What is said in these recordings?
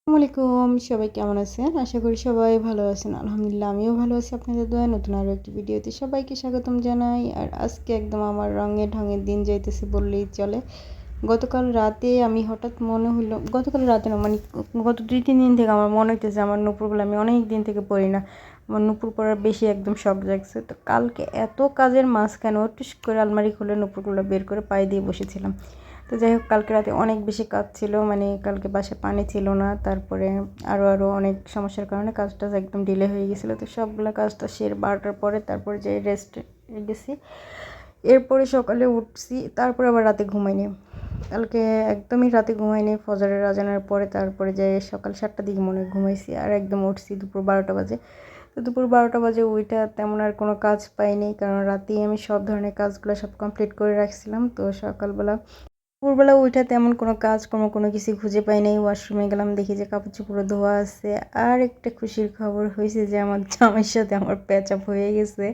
আসসালামাইকুম, সবাই কেমন আছেন? আশা করি সবাই ভালো আছেন। আলহামদুলিল্লাহ আমিও ভালো আছি আপনাদের দোয়ায়। নতুন আরও একটি ভিডিওতে সবাইকে স্বাগতম জানাই। আর আজকে একদম আমার রঙে ঢঙের দিন যাইতেছে বললেই চলে। গতকাল রাতে আমি হঠাৎ মনে হইলো, গতকাল রাতে না মানে গত 2-3 দিন থেকে আমার মনে হইতেছে আমার নুপুরগুলো আমি অনেক দিন থেকে পরি না। আমার নুপুর পরার বেশি একদম শখ জাগছে। তো কালকে এত কাজের মাঝখানে টুস করে আলমারি খুলে নুপুরগুলো বের করে পায়ে দিয়ে বসেছিলাম। তো যাই হোক, কালকে রাতে অনেক বেশি কাজ ছিল, মানে কালকে বাসায় পানি ছিল না, তারপরে আরও অনেক সমস্যার কারণে কাজটা একদম ডিলে হয়ে গেছিলো। তো সবগুলো কাজটা সেরে 12টার পরে তারপরে যাই রেস্ট গেছি। এরপরে সকালে উঠছি, তারপরে আবার রাতে ঘুমাইনি। কালকে একদমই রাতে ঘুমাইনি, ফজরের আজানের পরে তারপরে যাই সকাল 7টার দিকে মনে হয় ঘুমাইছি, আর একদম উঠছি দুপুর 12টা বাজে। তো দুপুর 12টা বাজে ওইটা তেমন আর কোনো কাজ পাইনি, কারণ রাতেই আমি সব ধরনের কাজগুলো সব কমপ্লিট করে রাখছিলাম। তো সকালবেলা দুপুরবেলা উইঠা তেমন কোনো কাজকর্ম কোনো কিছু খুঁজে পাই নাই। ওয়াশরুমে গেলাম, দেখি যে কাপড় চোপড় ধোয়া আছে। আর একটা খুশির খবর হয়েছে যে আমার জামাইয়ের সাথে আমার প্যাচ আপ হয়ে গেছে।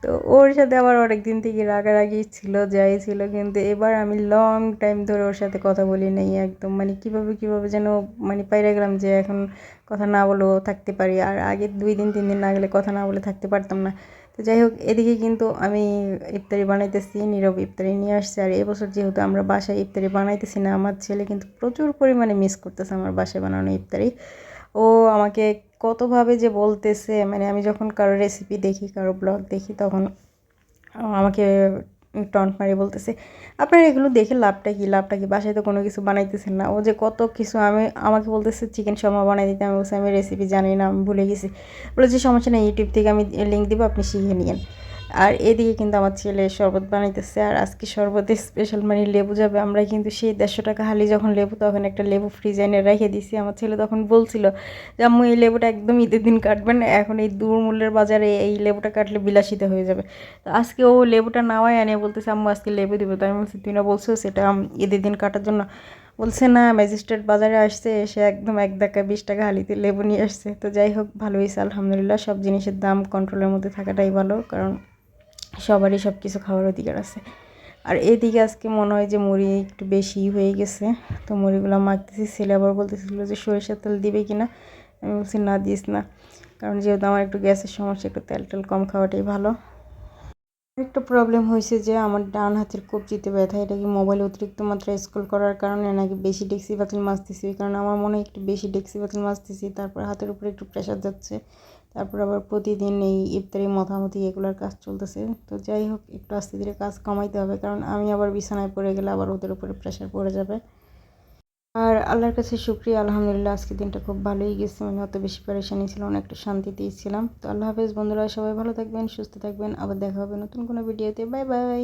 তো ওর সাথে আবার অনেক দিন থেকে রাগারাগি ছিল, যাই ছিল, কিন্তু এবার আমি লং টাইম ধরে ওর সাথে কথা বলি নাই। একদম মানে কীভাবে যেন মানে পাইরা গেলাম যে এখন কথা না বলেও থাকতে পারি, আর আগে 2 দিন 3 দিন না গেলে কথা না বলে থাকতে পারতাম না। তো যাই হোক, এদিকে কিন্তু আমি ইফতারি বানাইতেছি, নীরব ইফতারি নিয়ে আসছে। আর এবছর যেহেতু আমরা বাসায় ইফতারি বানাইতেছি না, আমার ছেলে কিন্তু প্রচুর পরিমাণে মিস করতেছে আমার বাসায় বানানো ইফতারি। ও আমাকে কতভাবে যে বলতেছে, মানে আমি যখন কারো রেসিপি দেখি, কারো ব্লগ দেখি, তখন আমাকে টন্ট মারি বলতেছে, আপনার এগুলো দেখে লাভটা কি, বাসায় তো কোনো কিছু বানাইতেছেন না। ও যে কত কিছু আমাকে বলতেছে চিকেন শর্মা বানাই দিতে। আমি বলছি আমি রেসিপি জানি না, আমি ভুলে গেছি। বলেছে সমস্যা নেই, ইউটিউব থেকে আমি লিঙ্ক দিব, আপনি শিখে নিয়েন। আর এদিকে কিন্তু আমার ছেলে শরবত বানাইতেছে। আর আজকে শরবতে স্পেশাল মানে লেবু যাবে। আমরা কিন্তু সেই 150 টাকা হালি যখন লেবু, তখন একটা লেবু ফ্রিজে এনে রেখে দিছি। আমার ছেলে তখন বলছিল যে আম্মু এই লেবুটা একদম ঈদের দিন কাটবেন, এখন এই দুর্মূল্যের বাজারে এই লেবুটা কাটলে বিলাসিতা হয়ে যাবে। তো আজকে ও লেবুটা নাওয়াই আনে বলতেছে আম্মু আজকে লেবু দিব। তো আমি বলছি তুই না বলছো সেটা ঈদের দিন কাটার জন্য? বলছে না, ম্যাজিস্ট্রেট বাজারে আসছে, এসে একদম 1 টাকা 20 টাকা হালিতে লেবু নিয়ে আসছে। তো যাই হোক, ভালো হয়েছে আলহামদুলিল্লাহ। সব জিনিসের দাম কন্ট্রোলের মধ্যে থাকাটাই ভালো, কারণ সবারই সব কিছু খাওয়ার অধিকার আছে। আর এদিকে আজকে মনে হয় যে মুড়ি একটু বেশি হয়ে গেছে। তো মুড়িগুলো মাখতেছি। ছেলে আবার বলতেছিল যে সরিষার তেল দিবে কিনা। আমি বলছি না, দিস না, কারণ যেহেতু আমার একটু গ্যাসের সমস্যা, একটু তেল টেল কম খাওয়াটাই ভালো। একটা প্রবলেম হয়েছে যে আমার ডান হাতের কবজিতে ব্যথা। এটা কি মোবাইল অতিরিক্ত মাত্রায় স্ক্রল করার কারণে, নাকি বেশি ডেক্সি পাতিল মাজতেছি ওই কারণে? আমার মনে হয় একটু বেশি ডেক্সি পাতিল মাজতেছি, তারপর হাতের উপরে একটু প্রেশার যাচ্ছে। তারপর আবার প্রতিদিন এই ইফতারি মথামতি এগুলোর কাজ চলতেছে। তো যাই হোক, একটু আস্তে ধীরে কাজ কমাইতে হবে, কারণ আমি আবার বিছানায় পড়ে গেলে আবার ওদের উপরে প্রেশার পড়ে যাবে। আর আল্লাহর কাছে শুকরিয়া, আলহামদুলিল্লাহ আজকের দিনটা খুব ভালোই গেছে। মানে অত বেশি পেরেশানি ছিল না, একটু শান্তিতেই ছিলাম। তো আল্লাহ হাফেজ বন্ধুরা, সবাই ভালো থাকবেন, সুস্থ থাকবেন। আবার দেখা হবে নতুন কোনো ভিডিওতে। Bye bye.